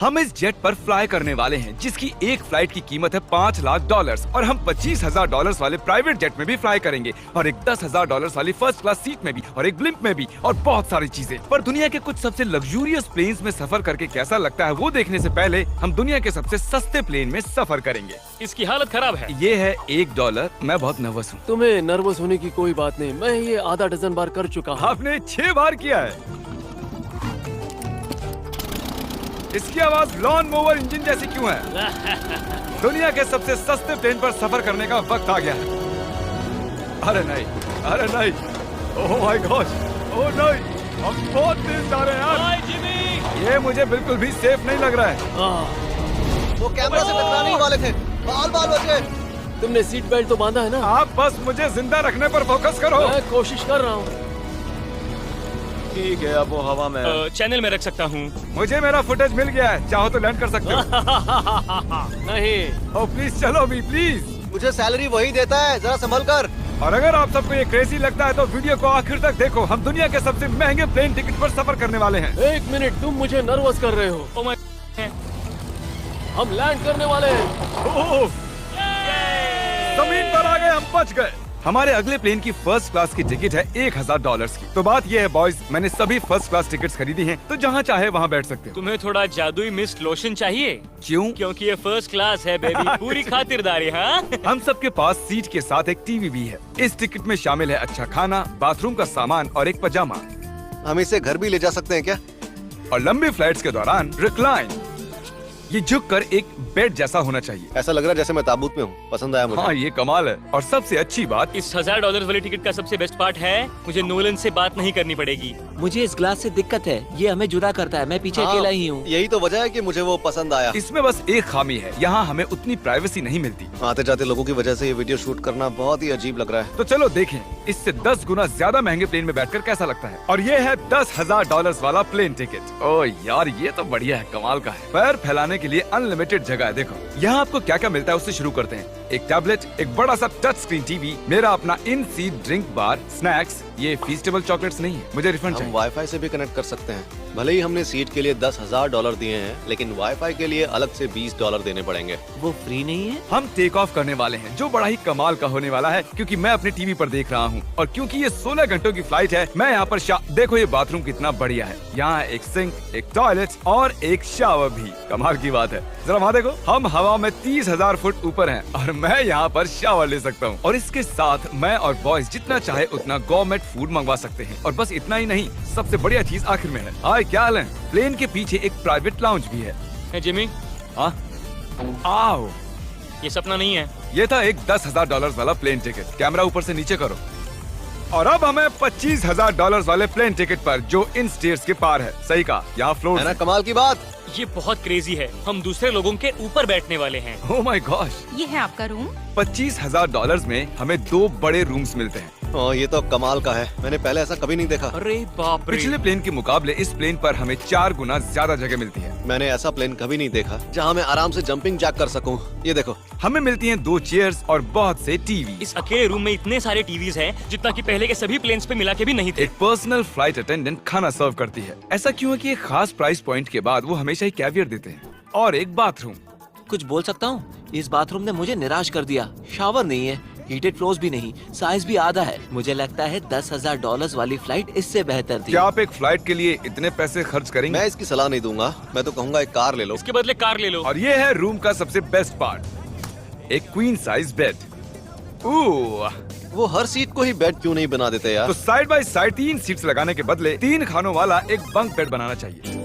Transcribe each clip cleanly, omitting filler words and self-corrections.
हम इस जेट पर फ्लाई करने वाले हैं जिसकी एक फ्लाइट की कीमत है $5 लाख और हम $25,000 वाले प्राइवेट जेट में भी फ्लाई करेंगे और एक $10,000 वाली फर्स्ट क्लास सीट में भी और एक ब्लिम्प में भी और बहुत सारी चीजें। पर दुनिया के कुछ सबसे लग्जूरियस प्लेन्स में सफर करके कैसा लगता है वो देखने से पहले हम दुनिया के सबसे सस्ते प्लेन में सफर करेंगे। इसकी हालत खराब है। ये है $1। मैं बहुत नर्वस हूँ। तुम्हें नर्वस होने की कोई बात नहीं, मैं ये आधा डजन बार कर चुका हूँ। आपने 6 बार किया है। इसकी आवाज लॉन मोवर इंजन जैसी क्यों है? दुनिया के सबसे सस्ते प्लेन पर सफर करने का वक्त आ गया है। अरे नहीं, अरे नहीं, ओह माय गॉड, ओह नहीं, हम बहुत तेज जा रहे हैं यार। हाय जिमी, ये मुझे बिल्कुल भी सेफ नहीं लग रहा है। वो कैमरा से टकराने ही वाले थे। बाल बाल बचे। तुमने सीट बेल्ट तो बांधा है ना? आप बस मुझे जिंदा रखने पर फोकस करो। मैं कोशिश कर रहा हूँ। ठीक है, अब वो हवा में चैनल में रख सकता हूँ। मुझे मेरा फुटेज मिल गया है, चाहो तो लैंड कर सकते हो। नहीं, ओह प्लीज चलो भी प्लीज। मुझे सैलरी वही देता है, जरा संभल कर। और अगर आप सबको ये क्रेजी लगता है तो वीडियो को आखिर तक देखो। हम दुनिया के सबसे महंगे प्लेन टिकट पर सफर करने वाले हैं। 1 मिनट, तुम मुझे नर्वस कर रहे हो। ओ माय, हम लैंड करने वाले हैं। ओह, जमीन पर आ गए, हम बच गए। हमारे अगले प्लेन की फर्स्ट क्लास की टिकट है $1,000 की। तो बात ये है बॉयज, मैंने सभी फर्स्ट क्लास टिकट्स खरीदी हैं, तो जहाँ चाहे वहाँ बैठ सकते हो। तुम्हें थोड़ा जादुई मिस्ट लोशन चाहिए? क्यों? क्योंकि ये फर्स्ट क्लास है बेबी, पूरी खातिरदारी। हाँ, हम सबके पास सीट के साथ एक टीवी भी है। इस टिकट में शामिल है अच्छा खाना, बाथरूम का सामान और एक पजामा। हम इसे घर भी ले जा सकते हैं क्या? और लंबी फ्लाइट्स के दौरान रिक्लाइन, ये झुककर एक बेड जैसा होना चाहिए। ऐसा लग रहा है जैसे मैं ताबूत में हूँ। पसंद आया मुझे। हाँ ये कमाल है। और सबसे अच्छी बात, इस $1,000 वाली टिकट का सबसे बेस्ट पार्ट है मुझे नोलन से बात नहीं करनी पड़ेगी। मुझे इस ग्लास से दिक्कत है, ये हमें जुदा करता है। मैं पीछे हाँ, अकेला ही हूँ। यही तो वजह है कि मुझे वो पसंद आया। इसमें बस एक खामी है, यहाँ हमें उतनी प्राइवेसी नहीं मिलती। आते जाते लोगों की वजह से ये वीडियो शूट करना बहुत ही अजीब लग रहा है। तो चलो देखें इससे 10 गुना ज्यादा महंगे प्लेन में बैठकर कैसा लगता है। और ये है $10,000 वाला प्लेन टिकट। ओह यार ये तो बढ़िया है, कमाल का है। पैर फैलाने के लिए अनलिमिटेड जगह है। देखो यहाँ आपको क्या क्या मिलता है उससे शुरू करते हैं। एक टैबलेट, एक बड़ा सा टच स्क्रीन टीवी, मेरा अपना इन सीट ड्रिंक बार, स्नैक्स। ये फीस्टेबल चॉकलेट्स नहीं है, मुझे रिफंड हम चाहिए। वाईफाई से भी कनेक्ट कर सकते हैं। भले ही हमने सीट के लिए $10,000 दिए हैं, लेकिन वाईफाई के लिए अलग से $20 देने पड़ेंगे। वो फ्री नहीं है? हम टेक ऑफ करने वाले हैं, जो बड़ा ही कमाल का होने वाला है क्योंकि मैं अपने टीवी पर देख रहा हूँ। और क्योंकि ये 16 घंटों की फ्लाइट है, मैं यहाँ पर देखो ये बाथरूम कितना बढ़िया है। यहाँ एक सिंक, एक टॉयलेट और एक शावर भी। कमाल की बात है, जरा वहाँ देखो, हम हवा में 30,000 फुट ऊपर हैं और मैं यहाँ पर शावर ले सकता हूँ। और इसके साथ मैं और बॉयज जितना चाहे उतना गवर्नमेंट फूड मंगवा सकते हैं। और बस इतना ही नहीं, सबसे बढ़िया चीज आखिर में है। हाय क्या हाल है? प्लेन के पीछे एक प्राइवेट लाउंज भी है। है जिमी, हाँ आओ, ये सपना नहीं है। ये था एक $10,000 वाला प्लेन टिकट। कैमरा ऊपर से नीचे करो। और अब हमें $25,000 वाले प्लेन टिकट पर, जो इन स्टेयर्स के पार है। सही कहा, यहाँ फ्लोर है ना कमाल की बात? ये बहुत क्रेजी है, हम दूसरे लोगों के ऊपर बैठने वाले हैं। ओह माय गॉश, ये है आपका रूम। $25,000 में हमें 2 बड़े रूम्स मिलते हैं। ये तो कमाल का है, मैंने पहले ऐसा कभी नहीं देखा। अरे बाप रे, पिछले प्लेन के मुकाबले इस प्लेन पर हमें 4 गुना ज्यादा जगह मिलती है। मैंने ऐसा प्लेन कभी नहीं देखा जहाँ मैं आराम से जंपिंग जैक कर सकूं। ये देखो, हमें मिलती हैं 2 चेयर्स और बहुत से टीवी। इस अकेले रूम में इतने सारे टीवीज हैं जितना कि पहले के सभी प्लेन्स पे मिला के भी नहीं थे। एक पर्सनल फ्लाइट अटेंडेंट खाना सर्व करती है। ऐसा क्यों है कि एक खास प्राइस पॉइंट के बाद वो हमेशा ही कैवियर देते हैं। और एक बाथरूम। कुछ बोल सकता हूँ? इस बाथरूम ने मुझे निराश कर दिया। शावर नहीं है, हीटेड फ्लोर्स भी नहीं, साइज भी आधा है। मुझे लगता है $10,000 वाली फ्लाइट इससे बेहतर थी। क्या आप एक फ्लाइट के लिए इतने पैसे खर्च करेंगे? मैं इसकी सलाह नहीं दूंगा। मैं तो कहूँगा एक कार ले लो। इसके बदले कार ले लो। और ये है रूम का सबसे बेस्ट पार्ट, एक क्वीन साइज बेड। वो हर सीट को ही बेड क्यों नहीं बना देते यार? तो साइड बाय साइड 3 सीट्स लगाने के बदले 3 खानों वाला एक बंक बेड बनाना चाहिए।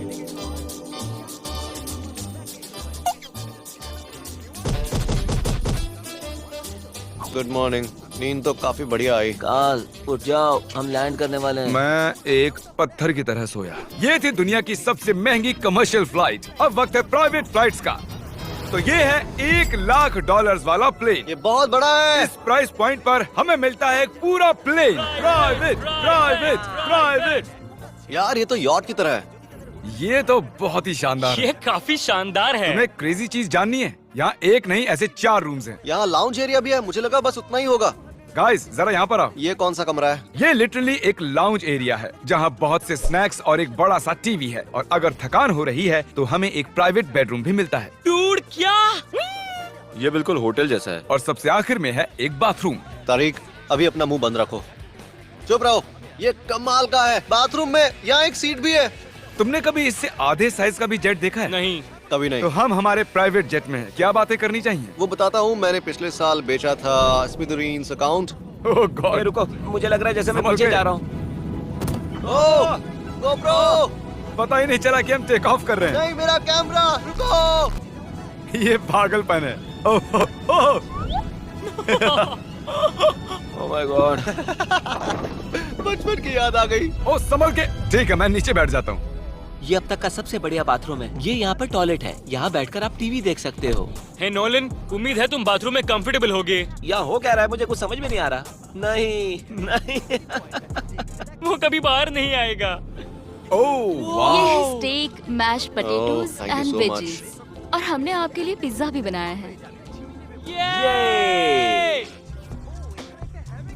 Good morning. नींद तो काफी बढ़िया आई। काल उठ जाओ, हम लैंड करने वाले हैं। मैं एक पत्थर की तरह सोया। ये थी दुनिया की सबसे महंगी कमर्शियल फ्लाइट। अब वक्त है प्राइवेट फ्लाइट्स का। तो ये है $1,00,000 वाला प्लेन। ये बहुत बड़ा है। इस प्राइस पॉइंट पर हमें मिलता है एक पूरा प्लेन। Private private private. यार ये तो यॉट की तरह है। ये तो बहुत ही शानदार है। ये काफी शानदार है। तुम्हें क्रेजी चीज जाननी है? यहाँ एक नहीं ऐसे 4 रूम्स हैं। यहाँ लाउंज एरिया भी है, मुझे लगा बस उतना ही होगा। गाइस जरा यहाँ पर आओ। ये कौन सा कमरा है? ये लिटरली एक लाउंज एरिया है जहाँ बहुत से स्नैक्स और एक बड़ा सा टीवी है, और अगर थकान हो रही है तो हमें एक प्राइवेट बेडरूम भी मिलता है, डूड क्या? ये बिल्कुल होटल जैसा है। और सबसे आखिर में है एक बाथरूम। तारिक, अभी अपना मुंह बंद रखो, चुप रहो। ये कमाल का है। बाथरूम में यहाँ एक सीट भी है। तुमने कभी इससे आधे साइज का भी जेट देखा है? नहीं। कभी नहीं। तो हम हमारे प्राइवेट जेट में हैं। क्या बातें करनी चाहिए? वो बताता हूँ, मैंने पिछले साल बेचा था स्मिथरीन्स अकाउंट। ओह ए, गॉड, रुको, मुझे लग रहा है जैसे मैं संभल पीछे के। जा रहा हूँ। ओह गोप्रो, पता ही नहीं चला कि हम टेक ऑफ कर रहे नहीं मेरा कैमरा, रुको। हैं। ये पागलपन है। ओह, ओह, ओह माय गॉड। बचपन की याद आ गई। ओह, संभल के। ठीक है, मैं नीचे बैठ जाता हूँ। ये अब तक का सबसे बढ़िया बाथरूम है। ये यहाँ पर टॉयलेट है, यहाँ बैठकर आप टीवी देख सकते हो। हे नोलन, उम्मीद है तुम बाथरूम में कंफर्टेबल होगे। यहाँ हो क्या रहा है मुझे कुछ समझ में नहीं आ रहा। नहीं नहीं। वो कभी बाहर नहीं आएगा। ओह ये वाह, है steak, mash potatoes thank you and so veggies, और हमने आपके लिए पिज्जा भी बनाया है।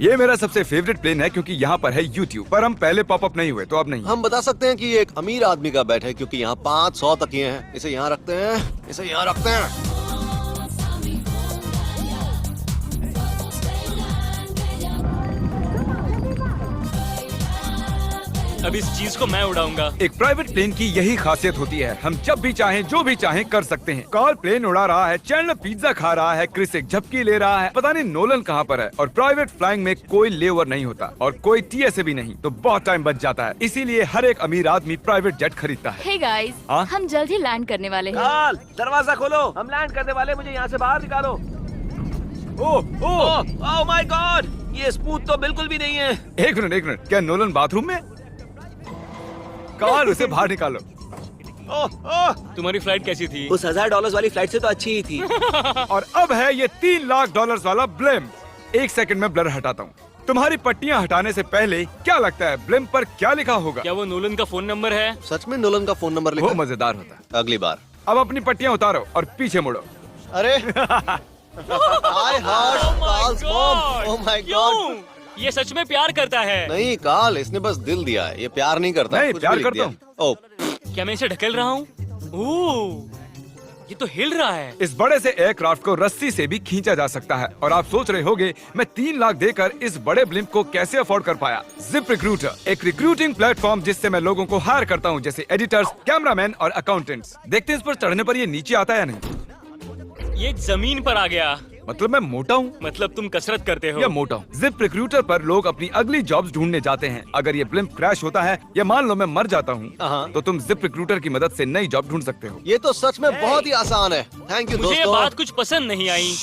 ये मेरा सबसे फेवरेट प्लेन है क्योंकि यहाँ पर है YouTube, पर हम पहले पॉपअप नहीं हुए तो अब नहीं। हम बता सकते हैं कि ये एक अमीर आदमी का बेड है क्योंकि यहाँ 500 तकिए हैं। इसे यहाँ रखते हैं, इसे यहाँ रखते हैं। अब इस चीज को मैं उड़ाऊंगा। एक प्राइवेट प्लेन की यही खासियत होती है, हम जब भी चाहें जो भी चाहें कर सकते हैं। कार्ल प्लेन उड़ा रहा है, चैंडलर पिज्जा खा रहा है, क्रिस एक झपकी ले रहा है, पता नहीं नोलन कहाँ पर है। और प्राइवेट फ्लाइंग में कोई लेओवर नहीं होता और कोई TSA भी नहीं, तो बहुत टाइम बच जाता है। इसीलिए हर एक अमीर आदमी प्राइवेट जेट खरीदता है। हे गाइस, हाँ? हम जल्द ही लैंड करने वाले हैं। काल, दरवाजा खोलो, हम लैंड करने वाले, मुझे यहाँ से बाहर निकालो। ओह ओह, ओह माय गॉड, ये स्मूथ तो बिल्कुल भी नहीं है। एक मिनट, क्या नोलन बाथरूम में? कार्ल, उसे बाहर निकालो। तुम्हारी फ्लाइट कैसी थी? उस $1000 वाली फ्लाइट से तो अच्छी ही थी। और अब है ये $3 लाख वाला ब्लिम्प। एक सेकंड में ब्लर हटाता हूँ। तुम्हारी पट्टियाँ हटाने से पहले क्या लगता है ब्लिम्प पर क्या लिखा होगा? क्या वो नोलन का फोन नंबर है? सच में नोलन का फोन नंबर वो लिखा? मजेदार होता है। अगली बार। अब अपनी पट्टियाँ उतारो और पीछे मुड़ो। अरे I heard Carl's mom. Oh my God. क्यों? ये सच में प्यार करता है। नहीं कार्ल, इसने बस दिल दिया है, ये प्यार नहीं करता। नहीं, कुछ प्यार भी लिख करता दिया। ओह, क्या मैं इसे ढकेल रहा हूँ? ओह, ये तो हिल रहा है। इस बड़े से एयरक्राफ्ट को रस्सी से भी खींचा जा सकता है। और आप सोच रहे होंगे मैं 3 लाख देकर इस बड़े ब्लिम्प को कैसे अफोर्ड कर पाया। जिप रिक्रूटर, एक रिक्रूटिंग प्लेटफॉर्म जिससे मैं लोगों को हायर करता हूँ, जैसे एडिटर्स, कैमरामैन और अकाउंटेंट्स। देखते हैं इस पर चढ़ने पर ये नीचे आता है या नहीं। ये जमीन पर आ गया। मतलब मैं मोटा हूँ मतलब तुम कसरत करते हो। या मोटा हूँ। जिप रिक्रूटर पर लोग अपनी अगली जॉब्स ढूंढने जाते हैं। अगर ये ब्लिम्प क्रैश होता है या मान लो मैं मर जाता हूँ, हाँ। तो तुम जिप रिक्रूटर की मदद से नई जॉब ढूंढ सकते हो। ये तो सच में बहुत ही आसान है। थैंक यू मुझे ये दोस्तों। बात कुछ पसंद नहीं आई।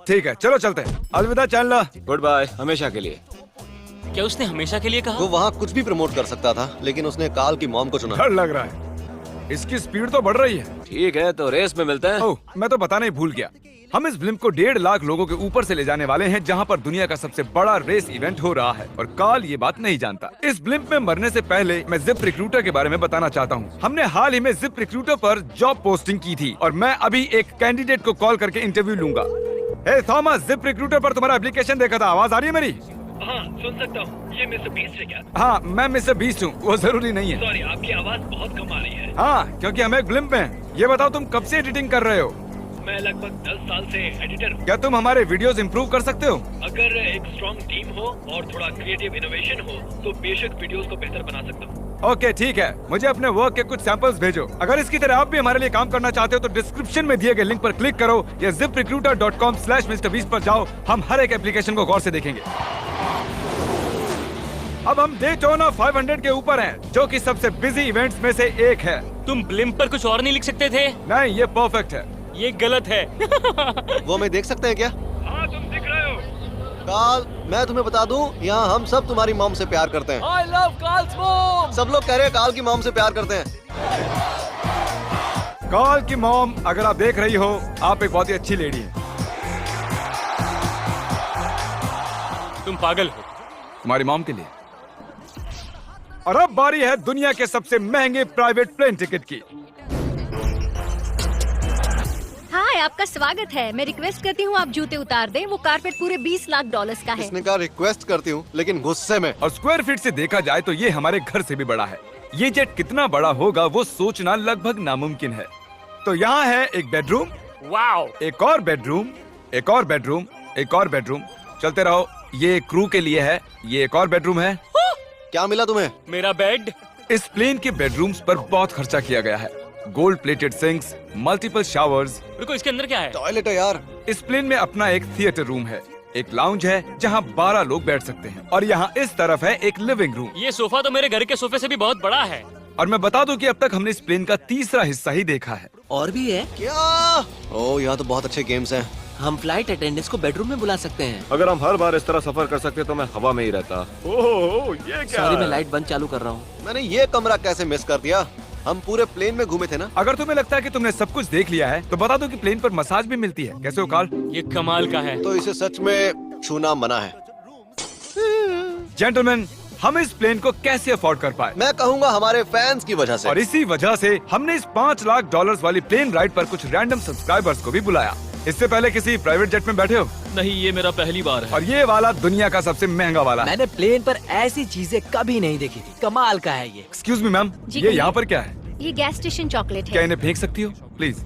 ठीक है, चलो चलते हैं। अलविदा चैंडलर। गुड बाय, हमेशा के लिए। क्या उसने हमेशा के लिए कहा? वो वहाँ कुछ भी प्रमोट कर सकता था, लेकिन उसने कार्ल की मॉम को चुना। डर लग रहा है, इसकी स्पीड तो बढ़ रही है। ठीक है, तो रेस में मिलते हैं। ओह, मैं तो बताना ही भूल गया। हम इस ब्लिम्प को 1.5 लाख लोगों के ऊपर से ले जाने वाले हैं, जहां पर दुनिया का सबसे बड़ा रेस इवेंट हो रहा है। और कार्ल ये बात नहीं जानता। इस ब्लिम्प में मरने से पहले मैं जिप रिक्रूटर के बारे में बताना चाहता हूं। हमने हाल ही में जिप रिक्रूटर पर जॉब पोस्टिंग की थी और मैं अभी एक कैंडिडेट को कॉल करके इंटरव्यू लूंगा। हे थॉमस, जिप रिक्रूटर पर तुम्हारा एप्लीकेशन देखा था। आवाज आ रही है मेरी? हाँ, सुन सकता हूँ। ये मिस्टर बीस्ट है क्या? हाँ, मैं मिस्टर बीस्ट हूँ। वो जरूरी नहीं है। सॉरी, आपकी आवाज बहुत कम आ रही है। हाँ, क्योंकि हम एक ब्लिम्प में हैं। ये बताओ तुम कब से एडिटिंग कर रहे हो? मैं लगभग 10 साल से एडिटर हूँ। क्या तुम हमारे वीडियोस इंप्रूव कर सकते हो? अगर एक स्ट्रॉन्ग टीम हो और थोड़ा क्रिएटिव इनोवेशन हो तो बेशक वीडियोस को बेहतर बना सकता हूँ। ओके, ठीक है। मुझे अपने वर्क के कुछ सैंपल्स भेजो। अगर इसकी तरह आप भी हमारे लिए काम करना चाहते हो तो डिस्क्रिप्शन में दिए गए लिंक पर क्लिक करो या ziprecruiter.com/MrBeast पर जाओ। हम हर एक एप्लीकेशन को गौर से देखेंगे। अब हम डेटोना 500 के ऊपर हैं, जो कि सबसे बिजी इवेंट्स में से एक है। तुम ब्लिम्प पर कुछ और नहीं लिख सकते थे? नहीं, ये परफेक्ट है। ये गलत है। वो हमें देख सकते हैं क्या? हाँ, तुम दिख रहे हो। कार्ल, मैं तुम्हें बता दूं, यहाँ हम सब तुम्हारी मॉम से प्यार करते हैं। I love Carl's mom. सब लोग कह रहे हैं कार्ल की मॉम से प्यार करते हैं। कार्ल की मॉम, अगर आप देख रही हो, आप एक बहुत ही अच्छी लेडी है। तुम पागल हो। तुम्हारी मॉम के लिए। और अब बारी है दुनिया के सबसे महंगे प्राइवेट प्लेन टिकट की। हाय, आपका स्वागत है। मैं रिक्वेस्ट करती हूँ आप जूते उतार दें। वो कारपेट पूरे 20 लाख डॉलर्स का है। इसने कहा रिक्वेस्ट करती हूँ, लेकिन गुस्से में। और स्क्वायर फीट से देखा जाए तो ये हमारे घर से भी बड़ा है। ये जेट कितना बड़ा होगा वो सोचना लगभग नामुमकिन है। तो यहाँ है एक बेडरूम, वाओ, एक और बेडरूम, एक और बेडरूम, एक और बेडरूम। चलते रहो। ये क्रू के लिए है। ये एक और बेडरूम है। क्या मिला तुम्हें? मेरा बेड। इस प्लेन के बेडरूम्स पर बहुत खर्चा किया गया है। Gold plated sinks, multiple showers. रुको, इसके अंदर क्या है? टॉयलेट है यार। इस प्लेन में अपना एक थिएटर रूम है, एक लाउंज है जहाँ 12 लोग बैठ सकते हैं, और यहाँ इस तरफ है एक लिविंग रूम। ये सोफा तो मेरे घर के सोफे से भी बहुत बड़ा है। और मैं बता दूं कि अब तक हमने इस प्लेन का तीसरा हिस्सा ही देखा है। और भी है। क्या? ओह, यहाँ तो बहुत अच्छे गेम्स हैं। हम फ्लाइट अटेंडेंट्स को बेडरूम में बुला सकते हैं। अगर हम हर बार इस तरह सफर कर सकते तो मैं हवा में ही रहता। ओह, ये क्या सॉरी, मैं है? लाइट बंद चालू कर रहा हूँ। मैंने ये कमरा कैसे मिस कर दिया? हम पूरे प्लेन में घूमे थे ना। अगर तुम्हें लगता है कि तुमने सब कुछ देख लिया है तो बता दो कि प्लेन पर मसाज भी मिलती है। कैसे हो कार्ल? ये कमाल का है। तो इसे सच में छूना मना है। जेंटलमैन, हम इस प्लेन को कैसे अफोर्ड कर पाए? मैं कहूँगा हमारे फैंस की वजह से। और इसी वजह से हमने इस 5 लाख डॉलर्स वाली प्लेन राइड पर कुछ रैंडम सब्सक्राइबर्स को भी बुलाया। इससे पहले किसी प्राइवेट जेट में बैठे हो? नहीं, ये मेरा पहली बार है। और ये वाला दुनिया का सबसे महंगा वाला है। मैंने प्लेन पर ऐसी चीजें कभी नहीं देखी थी। कमाल का है ये। एक्सक्यूज मी मैम, जी ये कहिए। यहाँ पर क्या है? ये गैस स्टेशन चॉकलेट क्या है। इन्हें फेंक सकती हो प्लीज?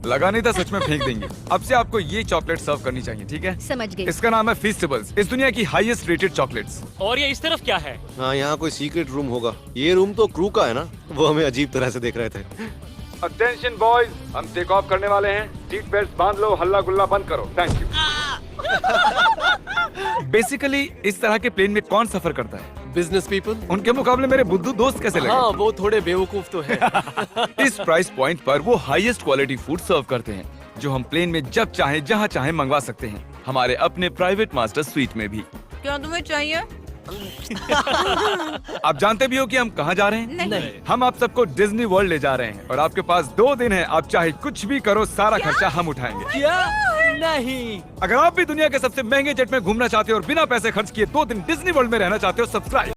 लगा नहीं था, सच में फेंक देंगे। अब से आपको ये चॉकलेट सर्व करनी चाहिए, ठीक है? समझ गई। इसका नाम है फीस्टेबल्स, इस दुनिया की हाईएस्ट रेटेड चॉकलेट्स। और ये इस तरफ क्या है? हाँ, यहाँ कोई सीक्रेट रूम होगा। ये रूम तो क्रू का है ना। वो हमें अजीब तरह से देख रहे थे। अटेंशन बॉयज, हम टेक ऑफ करने वाले हैं। सीट बेल्ट बांध लो, हल्ला गुल्ला बंद करो। Thank you. बेसिकली इस तरह के प्लेन में कौन सफर करता है? Business people. उनके मुकाबले मेरे बुद्धू दोस्त कैसे लगे? हाँ, वो थोड़े बेवकूफ तो है। इस प्राइस पॉइंट पर वो हाईएस्ट क्वालिटी फूड सर्व करते हैं, जो हम प्लेन में जब चाहे जहाँ चाहे मंगवा सकते हैं, हमारे अपने प्राइवेट मास्टर स्वीट में भी। क्या तुम्हें चाहिए? आप जानते भी हो कि हम कहाँ जा रहे हैं? नहीं। हम आप सबको डिज्नी वर्ल्ड ले जा रहे हैं, और आपके पास 2 दिन है। आप चाहे कुछ भी करो, सारा खर्चा हम उठाएंगे। क्या? नहीं। अगर आप भी दुनिया के सबसे महंगे जेट में घूमना चाहते हो और बिना पैसे खर्च किए 2 दिन डिज्नी वर्ल्ड में रहना चाहते हो, सब्सक्राइब